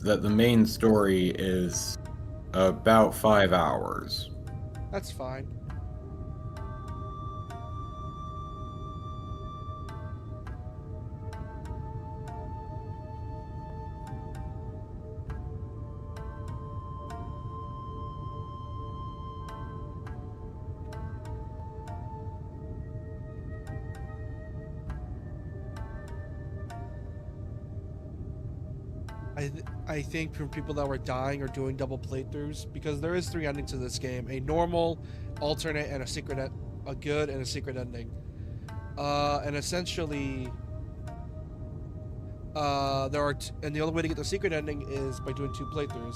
is that the main story is about 5 hours. That's fine. I think from people that were dying or doing double playthroughs, because there is 3 endings to this game: a normal, alternate, and a secret, a good and a secret ending. And essentially, there are, and the only way to get the secret ending is by doing 2 playthroughs.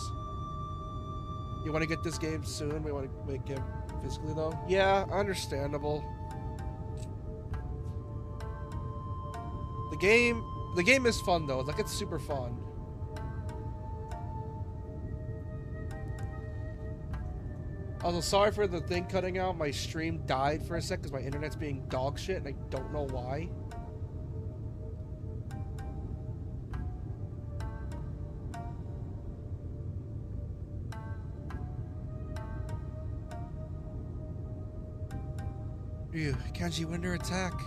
You want to get this game soon? We want to make it physically though. Yeah, understandable. The game is fun though. Like, it's super fun. Also, sorry for the thing cutting out. My stream died for a sec because my internet's being dog shit and I don't know why. Ew, Kenji, when under attack.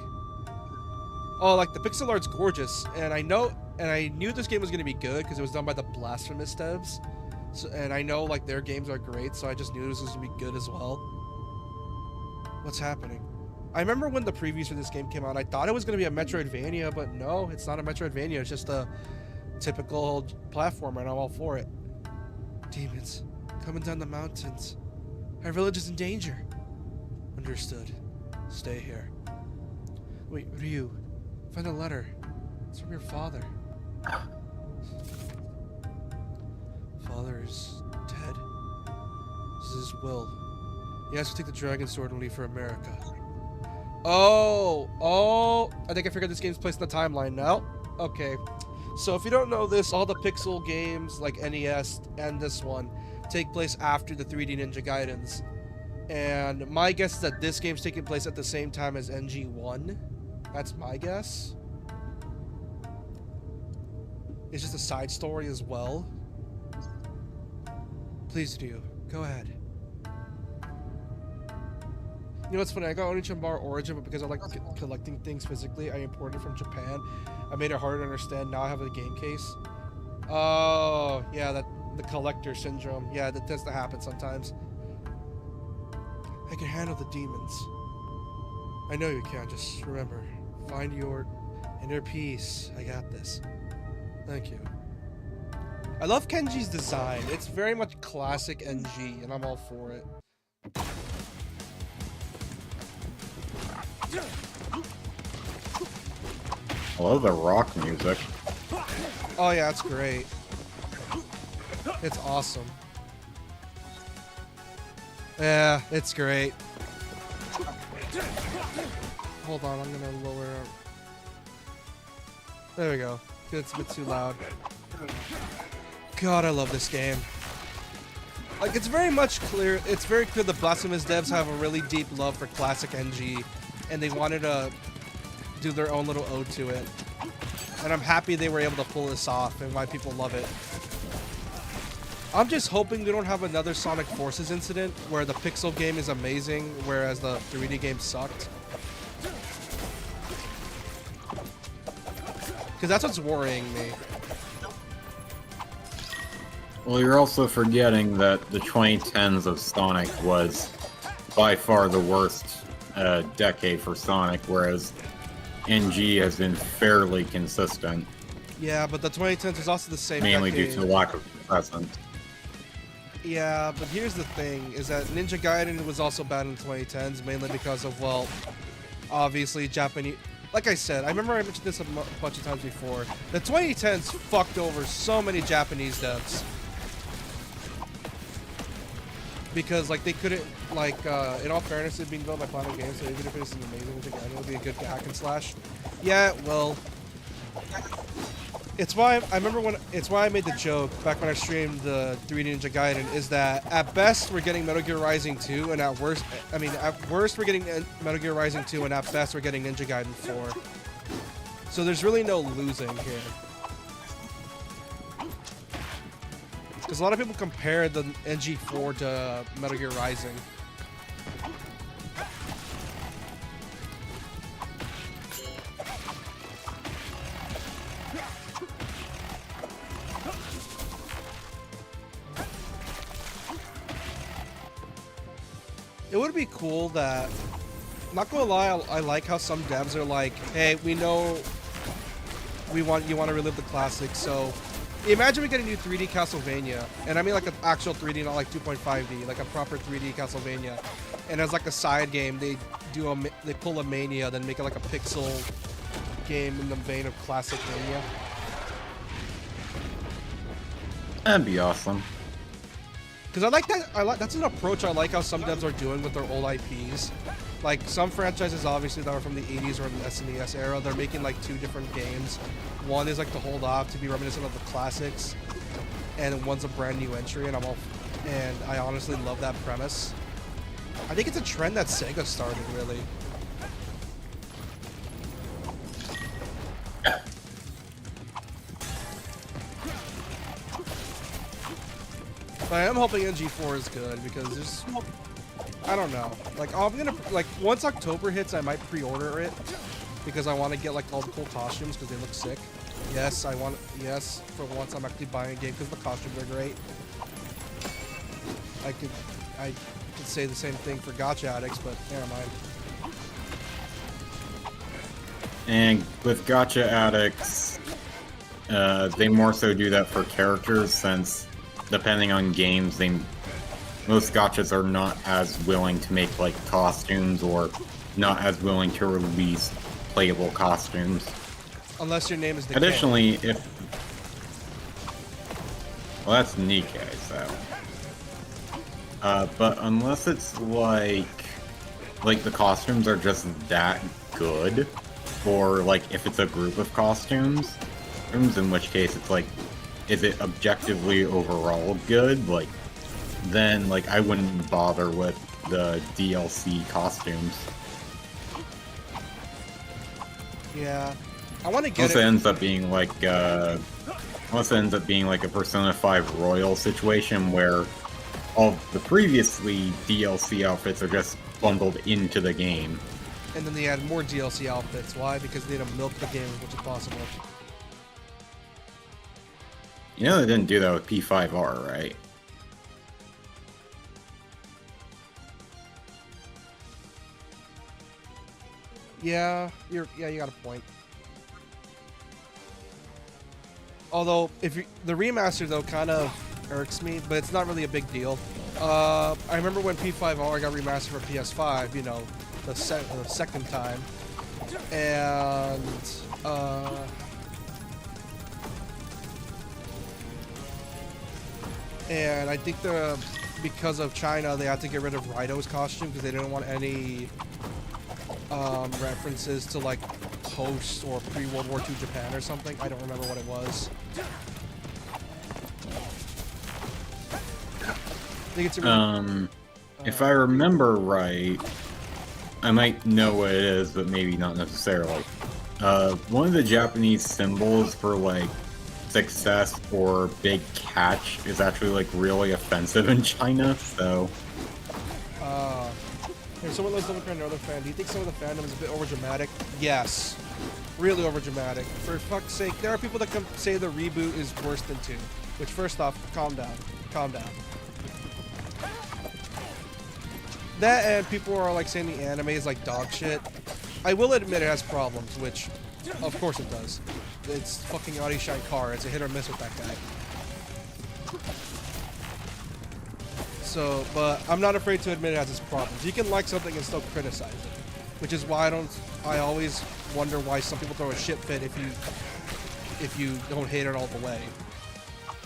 Oh, like, the pixel art's gorgeous, and I knew this game was gonna be good because it was done by the Blasphemous devs. So, and I know, like, their games are great, so I just knew this was gonna be good as well. What's happening? I remember when the previews for this game came out, I thought it was gonna be a Metroidvania, but no, it's not a Metroidvania. It's just a typical platformer, and I'm all for it. Demons coming down the mountains. Our village is in danger. Understood. Stay here. Wait, Ryu, find a letter. It's from your father. Father is dead? This is his will. He has to take the dragon sword and leave for America. Oh, I think I figured this game's placed in the timeline now. Okay. So if you don't know this, all the Pixel games, like NES and this one, take place after the 3D Ninja Gaidens. And my guess is that this game's taking place at the same time as NG1. That's my guess. It's just a side story as well. Please do. Go ahead. You know what's funny? I got Onichanbar Origin, but because I like collecting things physically, I imported it from Japan. I made it harder to understand. Now I have a game case. Oh, yeah, the collector syndrome. Yeah, that tends to happen sometimes. I can handle the demons. I know you can. Just remember, find your inner peace. I got this. Thank you. I love Kenji's design. It's very much classic NG, and I'm all for it. I love the rock music. Oh yeah, it's great. It's awesome. Yeah, it's great. Hold on, I'm gonna lower it. There we go. It's a bit too loud. God, I love this game. Like, it's very much clear, it's very clear the Blasphemous devs have a really deep love for classic NG, and they wanted to do their own little ode to it. And I'm happy they were able to pull this off and why people love it. I'm just hoping we don't have another Sonic Forces incident where the pixel game is amazing, whereas the 3D game sucked. Because that's what's worrying me. Well, you're also forgetting that the 2010s of Sonic was by far the worst decade for Sonic, whereas NG has been fairly consistent. Yeah, but the 2010s is also the same mainly decade. due to the lack of presence. Yeah, but here's the thing, is that Ninja Gaiden was also bad in the 2010s, mainly because of, well, obviously Japanese... Like I said, I remember I mentioned this a bunch of times before. The 2010s fucked over so many Japanese devs. Because, like, they couldn't, like, in all fairness, it being built by Final Games, so even if it's an amazing Ninja Gaiden, it would be a good hack and slash. Yeah, well... It's why I remember when it's why I made the joke back when I streamed the 3D Ninja Gaiden, is that at best we're getting Metal Gear Rising 2, and at worst we're getting Metal Gear Rising 2, and at best we're getting Ninja Gaiden 4. So there's really no losing here. Because a lot of people compare the NG4 to Metal Gear Rising. It would be cool that, not gonna lie, I like how some devs are like, hey, we know you want to relive the classics, so imagine we get a new 3D Castlevania, and I mean like an actual 3D, not like 2.5D, like a proper 3D Castlevania, and as like a side game, they pull a Mania, then make it like a pixel game in the vein of classic Mania. That'd be awesome. Because I like that. That's an approach I like how some devs are doing with their old IPs. Like some franchises, obviously, that are from the 80s or the SNES era, they're making like 2 different games. One is like to hold off to be reminiscent of the classics, and one's a brand new entry. And I honestly love that premise. I think it's a trend that Sega started, really. But I am hoping NG4 is good because there's, I don't know. Like I'm gonna once October hits, I might pre-order it because I want to get like all the cool costumes because they look sick. Yes, for once I'm actually buying a game because the costumes are great. I could say the same thing for Gacha Addicts, but never mind. And with Gacha Addicts, they more so do that for characters since, depending on games, most gachas are not as willing to make like costumes or not as willing to release playable costumes. Unless your name is Nikkei. Additionally, well, that's Nikkei, so. But unless it's like the costumes are just that good, or like if it's a group of costumes, in which case it's like, is it objectively overall good? Like, then like I wouldn't bother with the DLC costumes. Yeah, I want to get unless it ends up being like a Persona 5 Royal situation where all the previously DLC outfits are just bundled into the game. And then they add more DLC outfits. Why? Because they need to milk the game as much as possible. You know they didn't do that with P5R, right? Yeah, you got a point. Although, the remaster though kind of irks me, but it's not really a big deal. I remember when P5R got remastered for PS5, you know, the second time, and I think because of China, they had to get rid of Raido's costume because they didn't want any references to like post or pre-World War II Japan or something. I don't remember what it was. I think it's if I remember right, I might know what it is, but maybe not necessarily. One of the Japanese symbols for like success or big catch is actually like really offensive in China, so. Here, someone lives over another fan. Do you think some of the fandom is a bit overdramatic? Yes. Really overdramatic. For fuck's sake, there are people that say the reboot is worse than 2. Which, first off, calm down. Calm down. That and people are like saying the anime is like dog shit. I will admit it has problems, which, of course it does. It's fucking Adi Shankar. It's a hit or miss with that guy. So, but I'm not afraid to admit it has its problems. You can like something and still criticize it, which is why I always wonder why some people throw a shit fit if you don't hate it all the way,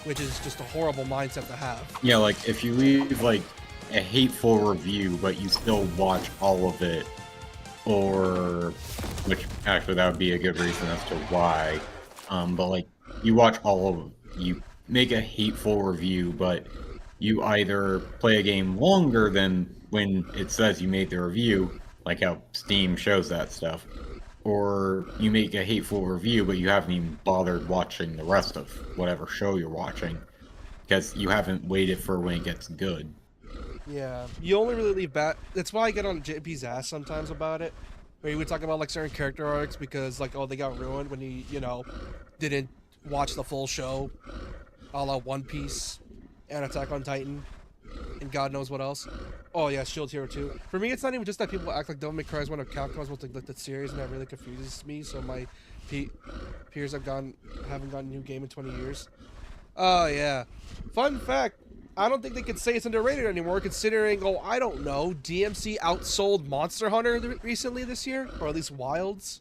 which is just a horrible mindset to have. Yeah, like if you leave like a hateful review, but you still watch all of it, or which actually that would be a good reason as to why. But like you watch you make a hateful review, but you either play a game longer than when it says you made the review, like how Steam shows that stuff, or you make a hateful review, but you haven't even bothered watching the rest of whatever show you're watching. because you haven't waited for when it gets good. Yeah, you only really leave That's why I get on JP's ass sometimes about it. Where he would talk about like certain character arcs because like, oh, they got ruined when he, didn't watch the full show, a la One Piece and Attack on Titan, and God knows what else. Oh yeah, Shield Hero 2. For me, it's not even just that people act like Devil May Cry is one of Capcom's most neglected series, and that really confuses me. So my peers haven't gotten a new game in 20 years. Oh yeah. Fun fact, I don't think they could say it's underrated anymore, considering, oh, I don't know, DMC outsold Monster Hunter recently this year, or at least Wilds.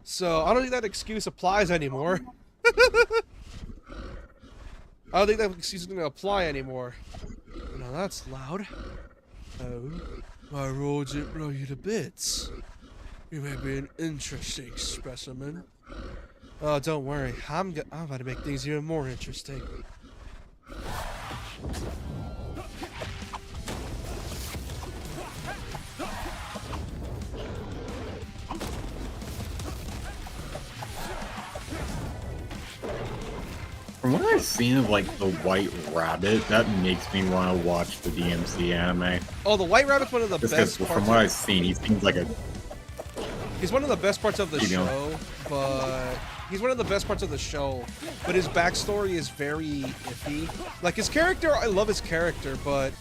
So I don't think that excuse applies anymore. I don't think that excuse is going to apply anymore. Now that's loud. Oh, my roads didn't blow you to bits. You may be an interesting specimen. Oh, don't worry. I'm about to make things even more interesting. From what I've seen of like the White Rabbit, that makes me want to watch the DMC anime. Oh, the White Rabbit's one of the Just best because parts. from what I've seen, he seems like a. He's one of the best parts of the You know. show, but he's one of the best parts of the show. But his backstory is very iffy. Like his character, I love his character, but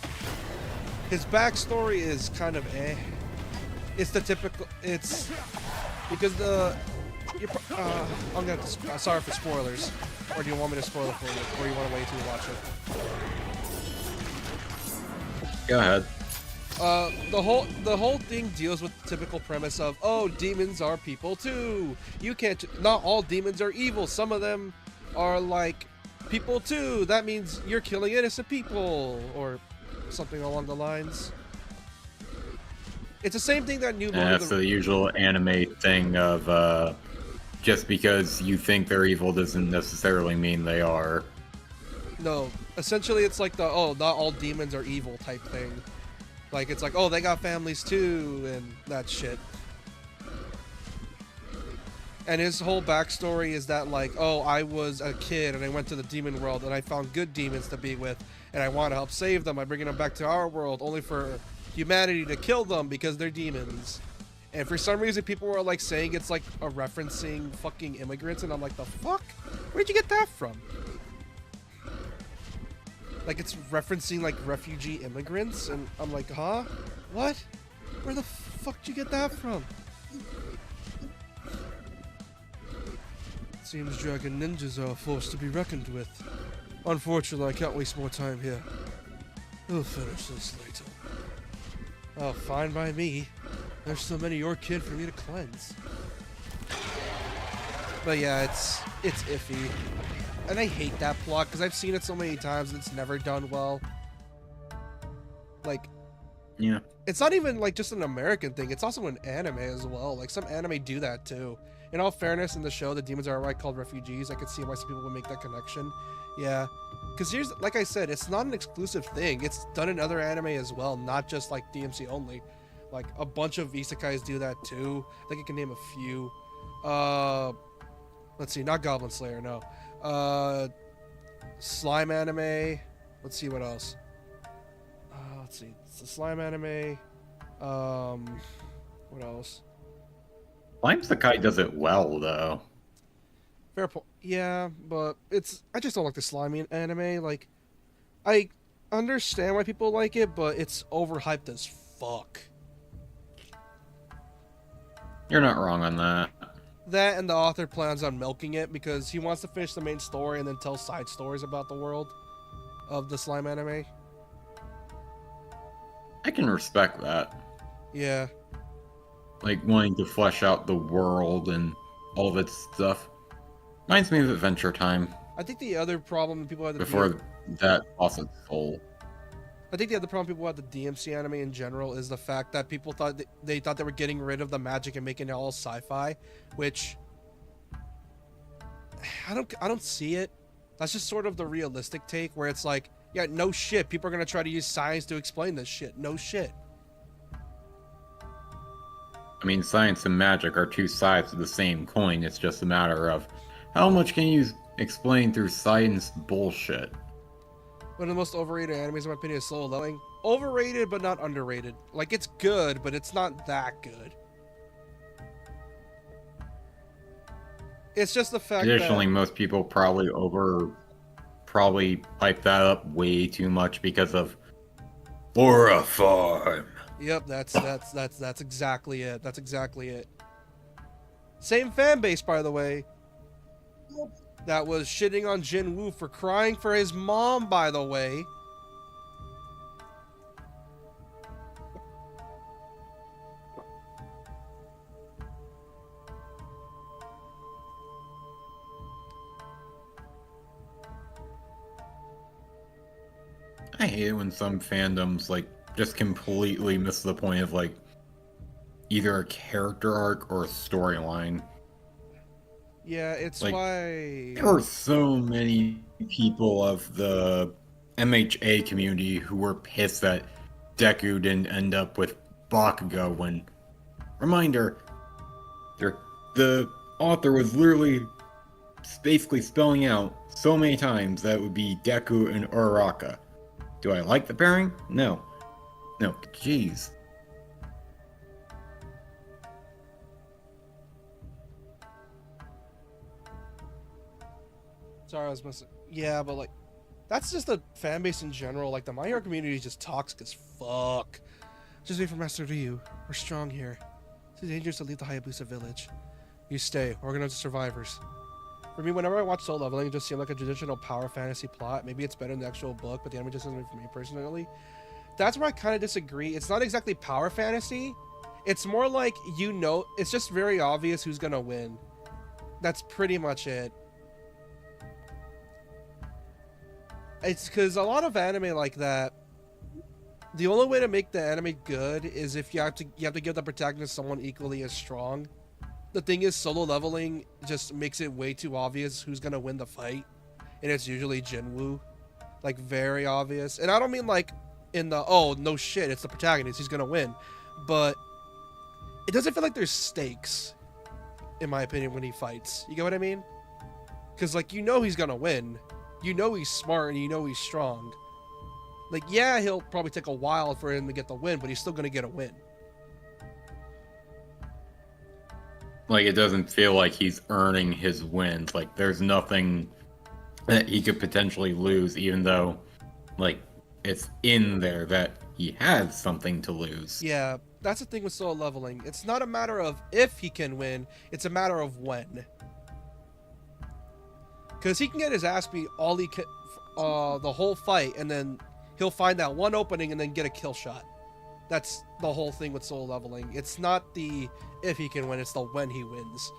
his backstory is kind of eh. It's the typical. It's because the. I'm gonna. Sorry for spoilers. Or do you want me to spoil it for you? Or you want to wait till you watch it? Go ahead. The whole thing deals with the typical premise of, oh, demons are people too. You can't. Not all demons are evil. Some of them are like people too. That means you're killing innocent people, or something along the lines. It's the same thing that new. That's the usual anime thing of just because you think they're evil doesn't necessarily mean they are. No, essentially it's like the, oh, not all demons are evil type thing. Like it's like, oh, they got families too, and that shit. And his whole backstory is that like, oh, I was a kid and I went to the demon world and I found good demons to be with, and I want to help save them by bringing them back to our world, only for humanity to kill them because they're demons. And for some reason, people were like saying it's like a referencing fucking immigrants, and I'm like, the fuck? Where'd you get that from? Like it's referencing like refugee immigrants, and I'm like, huh? What? Where the fuck did you get that from? Seems dragon ninjas are a force to be reckoned with. Unfortunately, I can't waste more time here. We'll finish this later. Oh, fine by me. There's so many your kid for me to cleanse. But yeah, it's iffy. And I hate that plot because I've seen it so many times and it's never done well. Like, Yeah. it's not even like just an American thing, it's also an anime as well. Like some anime do that too. In all fairness, in the show, the demons are right called refugees. I could see why some people would make that connection. Yeah. Because here's, like I said, it's not an exclusive thing. It's done in other anime as well, not just like DMC only. Like a bunch of isekais do that too. I think I can name a few. Let's see, not Goblin Slayer, no. Slime anime. Let's see what else. Let's see. It's the slime anime. What else? Slime Sakai does it well though. Fair point. Yeah, but I just don't like the slimy anime. Like, I understand why people like it, but it's overhyped as fuck. You're not wrong on that. That, and the author plans on milking it because he wants to finish the main story and then tell side stories about the world of the slime anime. I can respect that. Yeah. Like wanting to flesh out the world and all of its stuff. Reminds me of Adventure Time. I think the other problem people have Before that lost its soul. I think the other problem people have with the DMC anime in general is the fact that people thought they thought they were getting rid of the magic and making it all sci-fi, which I don't see it. That's just sort of the realistic take where it's like, yeah, no shit, people are gonna try to use science to explain this shit. No shit. I mean, science and magic are two sides of the same coin. It's just a matter of how much can you explained through science bullshit. One of the most overrated animes, in my opinion, is Solo Leveling. Overrated, but not underrated. Like, it's good, but it's not that good. It's just the fact Additionally, that... most people probably hype that up way too much because of Laura Farm. Yep, that's exactly it. That's exactly it. Same fan base, by the way, that was shitting on Jin Woo for crying for his mom, by the way. I hate it when some fandoms like just completely miss the point of like either a character arc or a storyline. Yeah, it's Like, why... there were so many people of the MHA community who were pissed that Deku didn't end up with Bakugo when, reminder, the author was literally basically spelling out so many times that it would be Deku and Uraraka. Do I like the pairing? No. No, but jeez. Sorry, I was missing. Yeah, but like, that's just the fan base in general. Like, the My Hero community is just toxic as fuck. Just wait for Master Ryu. We're strong here. It's too dangerous to leave the Hayabusa village. You stay. Organize the survivors. For me, whenever I watch Solo Leveling, it just seems like a traditional power fantasy plot. Maybe it's better than the actual book, but the anime just isn't for me personally. That's where I kind of disagree. It's not exactly power fantasy. It's more like, you know, it's just very obvious who's gonna win. That's pretty much it. It's because a lot of anime like that, the only way to make the anime good is if you have to give the protagonist someone equally as strong. The thing is, Solo Leveling just makes it way too obvious who's gonna win the fight, and it's usually Jinwoo, like very obvious. And I don't mean like in the oh no shit, it's the protagonist, he's gonna win, but it doesn't feel like there's stakes, in my opinion, when he fights. You get what I mean? Because like, you know he's gonna win, you know he's smart, and you know he's strong. Like, yeah, he'll probably take a while for him to get the win, but he's still gonna get a win. Like, it doesn't feel like he's earning his wins. Like, there's nothing that he could potentially lose, even though, like, it's in there that he has something to lose. Yeah, that's the thing with Solo Leveling. It's not a matter of if he can win, it's a matter of when. Because he can get his ass beat all he can, the whole fight, and then he'll find that one opening and then get a kill shot. That's the whole thing with Solo Leveling. It's not the if he can win, it's the when he wins.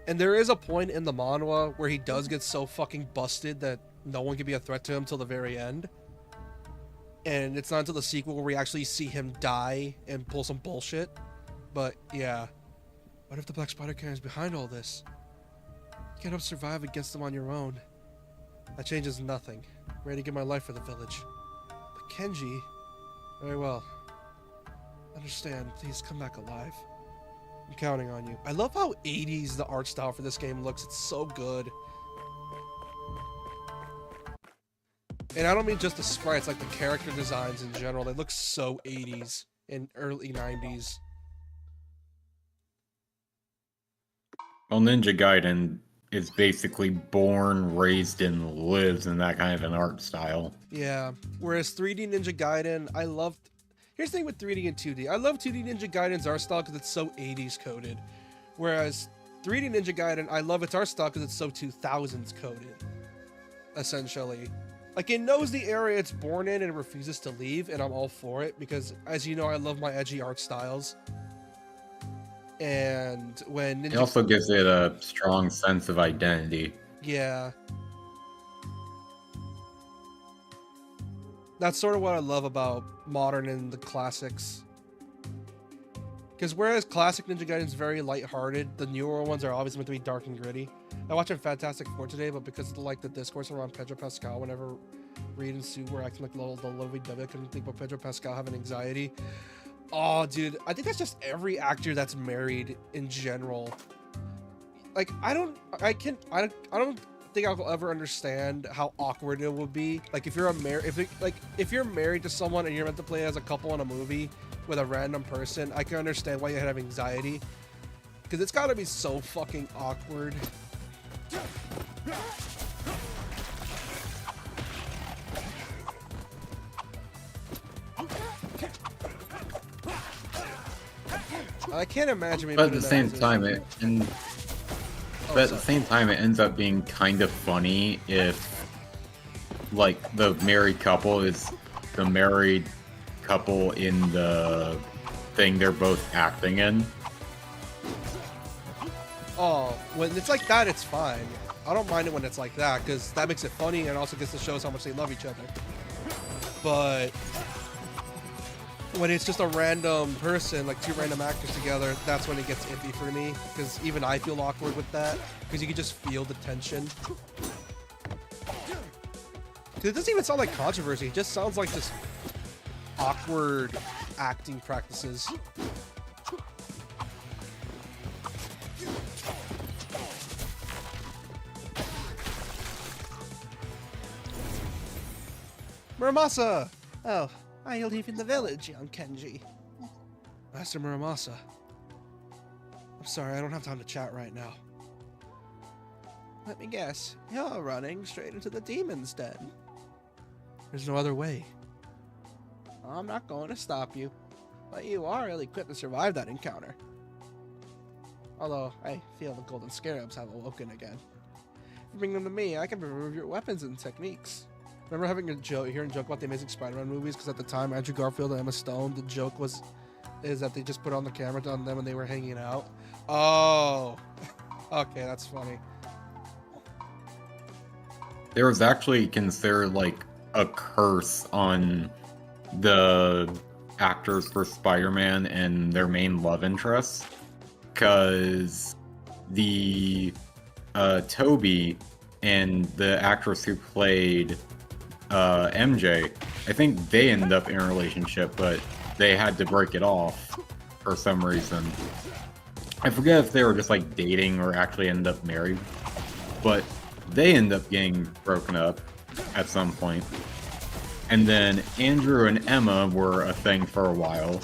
And there is a point in the manhwa where he does get so fucking busted that no one can be a threat to him till the very end. And it's not until the sequel where we actually see him die and pull some bullshit. But yeah. What if the Black Spider Cannon is behind all this? You can't survive against them on your own. That changes nothing. I'm ready to give my life for the village. But Kenji... Very well. Understand. Please come back alive. I'm counting on you. I love how 80s the art style for this game looks. It's so good. And I don't mean just the sprites, like the character designs in general. They look so 80s and early 90s. Well, Ninja Gaiden is basically born, raised, and lives in that kind of an art style. Yeah. Whereas 3D Ninja Gaiden, I loved... Here's the thing with 3D and 2D. I love 2D Ninja Gaiden's art style because it's so 80s coded. Whereas 3D Ninja Gaiden, I love its art style because it's so 2000s coded. Essentially. Like, it knows the area it's born in and refuses to leave, and I'm all for it because, as you know, I love my edgy art styles. And when Ninja... It also gives it a strong sense of identity. Yeah. That's sort of what I love about modern and the classics. Because whereas classic Ninja Gaiden is very lighthearted, the newer ones are obviously meant to be dark and gritty. I watched Fantastic Four today, but because of the discourse around Pedro Pascal, whenever Reed and Sue were acting like the lovey-dovey, I couldn't think about Pedro Pascal having anxiety. Oh, dude, I think that's just every actor that's married in general. Like, I don't think I'll ever understand how awkward it would be. Like, if you're if you're married to someone and you're meant to play as a couple in a movie with a random person, I can understand why you have anxiety. Because it's gotta be so fucking awkward. I can't imagine me. But at the same time, it ends up being kind of funny if, like, the married couple is the married couple in the thing they're both acting in. Oh, when it's like that, it's fine. I don't mind it when it's like that because that makes it funny and also gets to show us how much they love each other. But when it's just a random person, like two random actors together, that's when it gets iffy for me. Because even I feel awkward with that. Because you can just feel the tension. It doesn't even sound like controversy. It just sounds like just awkward acting practices. Muramasa! Oh, are you leaving the village, young Kenji? Master Muramasa. I'm sorry, I don't have time to chat right now. Let me guess, you're running straight into the demon's den. There's no other way. I'm not going to stop you, but you are ill equipped to survive that encounter. Although, I feel the golden scarabs have awoken again. If you bring them to me, I can remove your weapons and techniques. Remember having hearing a joke about the Amazing Spider-Man movies? Because at the time, Andrew Garfield and Emma Stone, the joke is that they just put on the camera on them when they were hanging out. Oh, okay, that's funny. There was actually considered like a curse on the actors for Spider-Man and their main love interests, because the Toby and the actress who played MJ, I think they ended up in a relationship, but they had to break it off for some reason. I forget if they were just like dating or actually ended up married, but they ended up getting broken up at some point. And then Andrew and Emma were a thing for a while.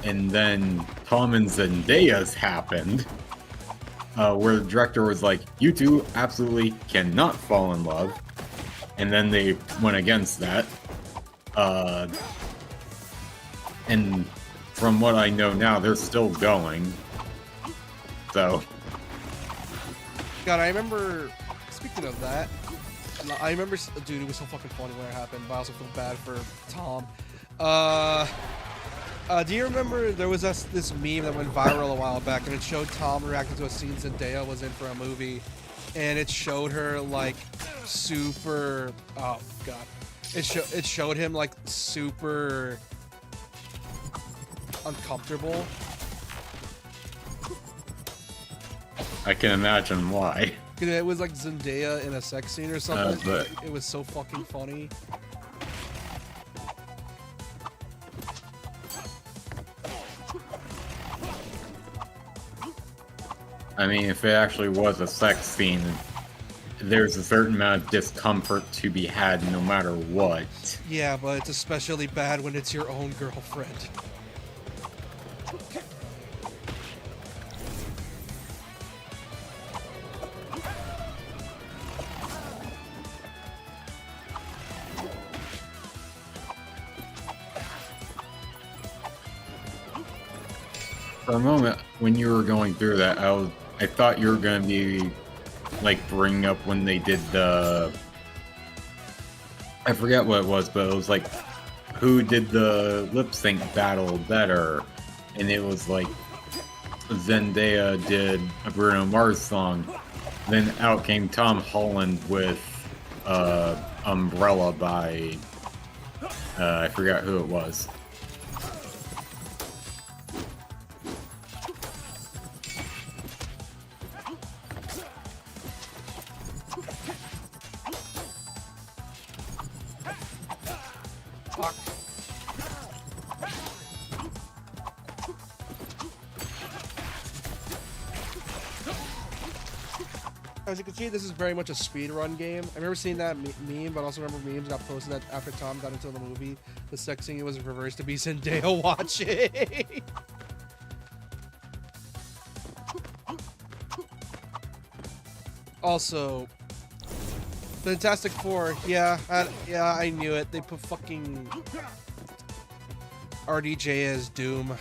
And then Tom and Zendaya's happened, where the director was like, you two absolutely cannot fall in love. And then they went against that. And from what I know now, they're still going. So. God, I remember, speaking of that, I remember, dude, it was so fucking funny when it happened, but I also feel bad for Tom. Do you remember there was this meme that went viral a while back, and it showed Tom reacting to a scene Zendaya was in for a movie, and it showed her like super, oh god, it showed him like super uncomfortable. I can imagine why. It was like Zendaya in a sex scene or something. But it was so fucking funny. I mean, if it actually was a sex scene, there's a certain amount of discomfort to be had no matter what. Yeah, but it's especially bad when it's your own girlfriend. For a moment, when you were going through that, I thought you were going to be, like, bringing up when they did the... I forget what it was, but it was like, who did the lip sync battle better? And it was like, Zendaya did a Bruno Mars song. Then out came Tom Holland with Umbrella by... I forgot who it was. As you can see, this is very much a speedrun game. I remember seeing that meme, but I also remember memes got posted that after Tom got into the movie, the sex scene was reversed to be Zendaya watching. Also, Fantastic Four, yeah, I knew it. They put fucking RDJ as Doom.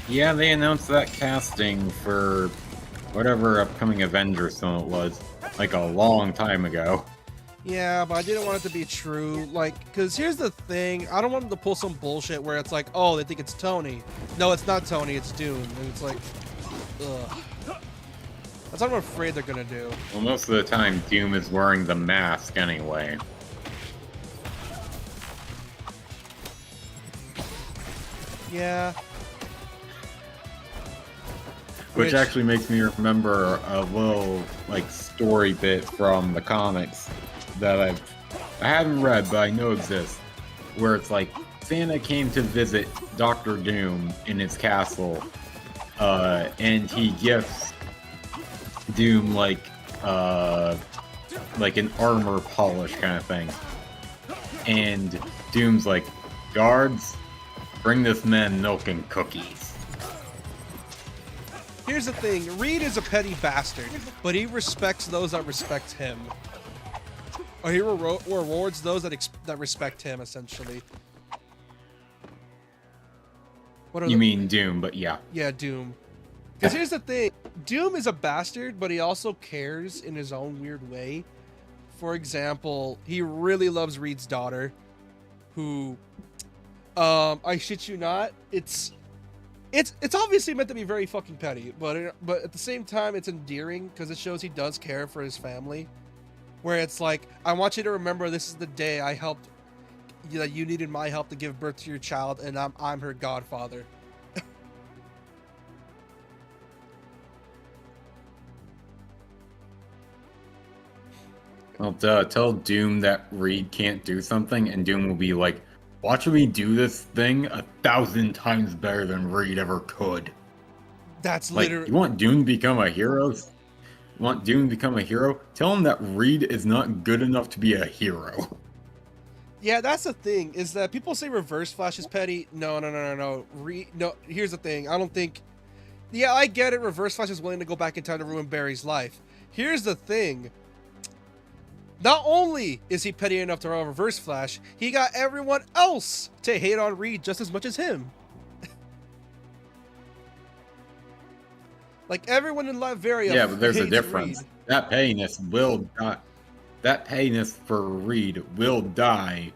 Yeah, they announced that casting for whatever upcoming Avengers film it was, like a long time ago. Yeah, but I didn't want it to be true. Like, because here's the thing. I don't want them to pull some bullshit where it's like, oh, they think it's Tony. No, it's not Tony, it's Doom. And it's like, ugh. That's what I'm afraid they're gonna do. Well, most of the time, Doom is wearing the mask anyway. Yeah. Which actually makes me remember a little, like, story bit from the comics that I haven't read, but I know exists, where it's like, Santa came to visit Doctor Doom in his castle, and he gifts Doom, like an armor polish kind of thing. And Doom's like, guards, bring this man milk and cookies. Here's the thing, Reed is a petty bastard, but he respects those that respect him. Or he rewards those that respect him, essentially. You mean Doom, but yeah. Yeah, Doom. Because here's the thing, Doom is a bastard, but he also cares in his own weird way. For example, he really loves Reed's daughter, who, I shit you not, it's obviously meant to be very fucking petty, but at the same time, it's endearing because it shows he does care for his family. Where it's like, I want you to remember this is the day I helped, that you needed my help to give birth to your child, and I'm her godfather. Well, tell Doom that Reed can't do something, and Doom will be like, watch me do this thing 1,000 times better than Reed ever could. That's like, literally... You want Doom to become a hero? Want Doom to become a hero? Tell him that Reed is not good enough to be a hero. Yeah, that's the thing, is that people say Reverse Flash is petty. No. No, here's the thing. I don't think... Yeah, I get it. Reverse Flash is willing to go back in time to ruin Barry's life. Here's the thing. Not only is he petty enough to run Reverse Flash, he got everyone else to hate on Reed just as much as him. Like, everyone in Latveria. Yeah, but there's a difference. Reed. That pettiness for Reed will die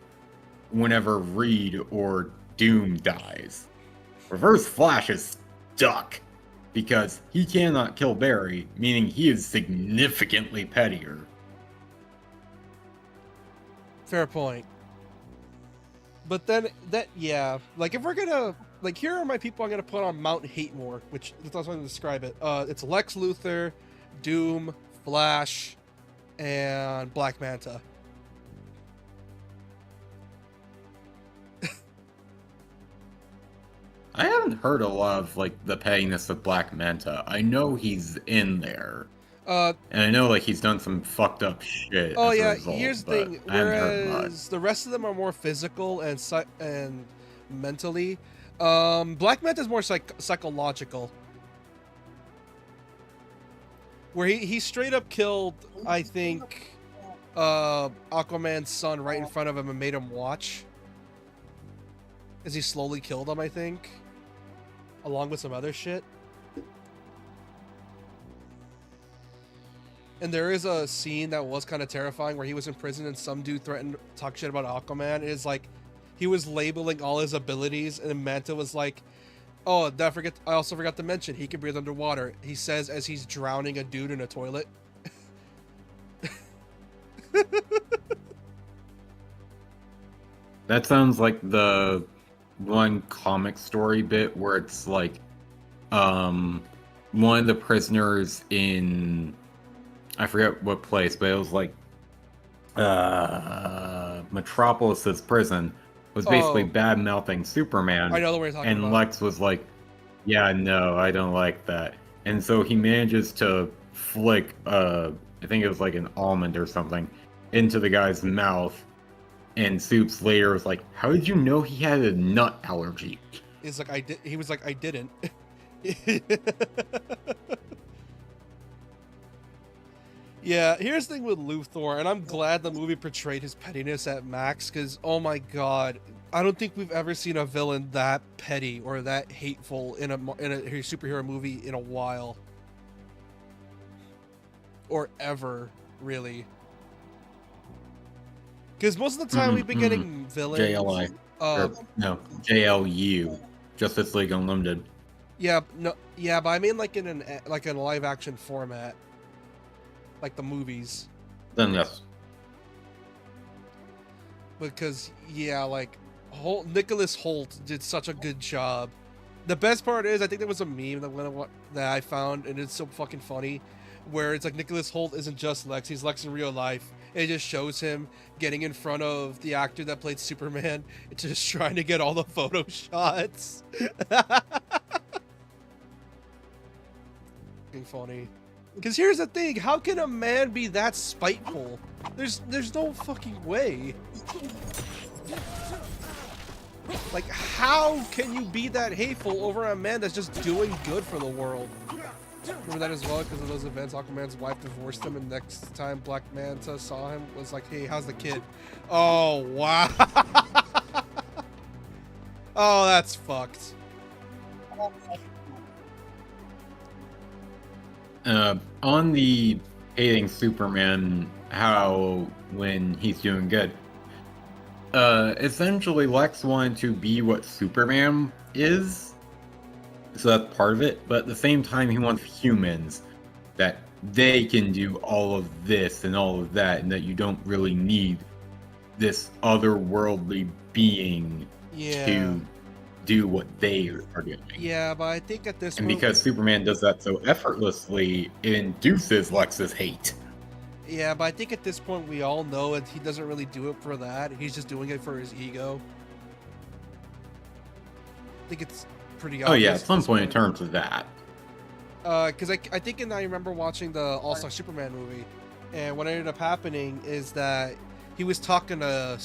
whenever Reed or Doom dies. Reverse Flash is stuck because he cannot kill Barry, meaning he is significantly pettier. Fair point. But then, yeah, like, if we're gonna, like, here are my people I'm gonna put on Mount Hatemore, which that's how I'm gonna describe it. It's Lex Luthor, Doom, Flash, and Black Manta. I haven't heard a lot of, like, the pettiness of Black Manta. I know he's in there. And I know, like, he's done some fucked up shit. Oh, as yeah, a result, here's the thing. I haven't heard much. Whereas the rest of them are more physical and mentally, Black Manta is more psychological. Where he straight up killed, I think, Aquaman's son right in front of him and made him watch. As he slowly killed him, I think. Along with some other shit. And there is a scene that was kind of terrifying where he was in prison and some dude threatened to talk shit about Aquaman. It's like, he was labeling all his abilities and Manta was like, oh, I also forgot to mention, he can breathe underwater. He says as he's drowning a dude in a toilet. That sounds like the one comic story bit where it's like, one of the prisoners in, I forget what place, but it was like, Metropolis's prison was basically bad-mouthing Superman. I know the way you're talking and about. Lex was like, Yeah, no, I don't like that. And so he manages to flick, I think it was like an almond or something, into the guy's mouth. And Soups later was like, "How did you know he had a nut allergy?" He's like, I did. He was like, I didn't. Yeah, here's the thing with Luthor, and I'm glad the movie portrayed his pettiness at max, because, oh my god, I don't think we've ever seen a villain that petty or that hateful in a superhero movie in a while. Or ever, really. Because most of the time we've been getting villains... JLI. No, JLU. Justice League Unlimited. Yeah, no, yeah, but I mean like in a live action format. Like the movies. Then yes. Because, yeah, like, Nicholas Hoult did such a good job. The best part is, I think there was a meme that I found, and it's so fucking funny, where it's like Nicholas Hoult isn't just Lex, he's Lex in real life. It just shows him getting in front of the actor that played Superman, just trying to get all the photo shots. Fucking funny. Because here's the thing, how can a man be that spiteful? There's no fucking way. Like, how can you be that hateful over a man that's just doing good for the world? Remember that as well, because of those events, Aquaman's wife divorced him, and next time Black Manta saw him, was like, hey, how's the kid? Oh, wow. Oh, that's fucked. On the hating Superman, how when he's doing good, essentially Lex wanted to be what Superman is, so that's part of it, but at the same time he wants humans, that they can do all of this and all of that, and that you don't really need this otherworldly being to do what they are doing. Yeah, but I think at this point... And because Superman does that so effortlessly, it induces Lex's hate. Yeah, but I think at this point we all know that he doesn't really do it for that. He's just doing it for his ego. I think it's pretty obvious. Oh yeah, at some point in terms of that. Because I think, and I remember watching the All-Star Superman movie, and what ended up happening is that he was talking to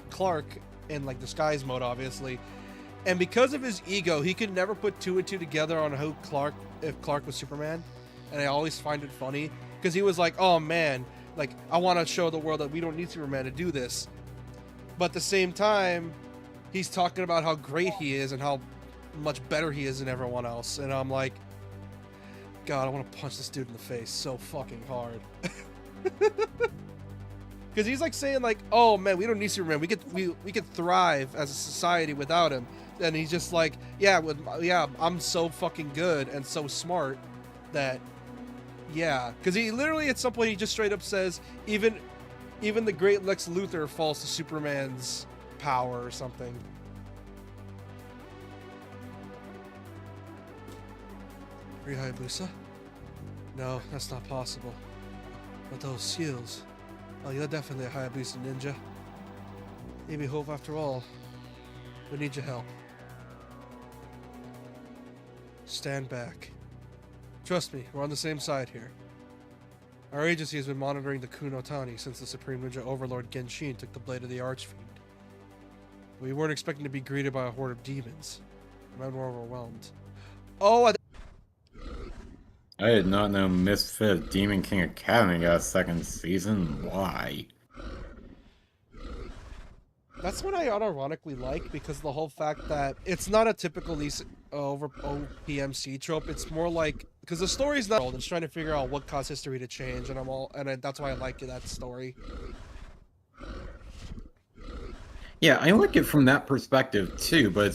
Clark in like disguise mode, obviously. And because of his ego, he could never put two and two together on who if Clark was Superman. And I always find it funny because he was like, oh man, like I want to show the world that we don't need Superman to do this. But at the same time, he's talking about how great he is and how much better he is than everyone else. And I'm like, God, I want to punch this dude in the face so fucking hard. Because he's like saying like, oh man, we don't need Superman. We could thrive as a society without him. And he's just like, yeah, I'm so fucking good and so smart that, yeah. Because he literally at some point he just straight up says, even the great Lex Luthor falls to Superman's power or something. Free Hayabusa? No, that's not possible. But those shields. Oh, you're definitely a Hayabusa ninja. Maybe hope after all. We need your help. Stand back. Trust me, we're on the same side here. Our agency has been monitoring the Kunotani since the Supreme Ninja Overlord Genshin took the blade of the Archfiend. We weren't expecting to be greeted by a horde of demons. I'm more overwhelmed. Oh, I did not know Misfit Demon King Academy got a second season. Why? That's what I unironically like, because the whole fact that it's not a typical over OPMC trope. It's more like, because the story's not old, it's trying to figure out what caused history to change, and that's why I like that story. Yeah, I like it from that perspective too, but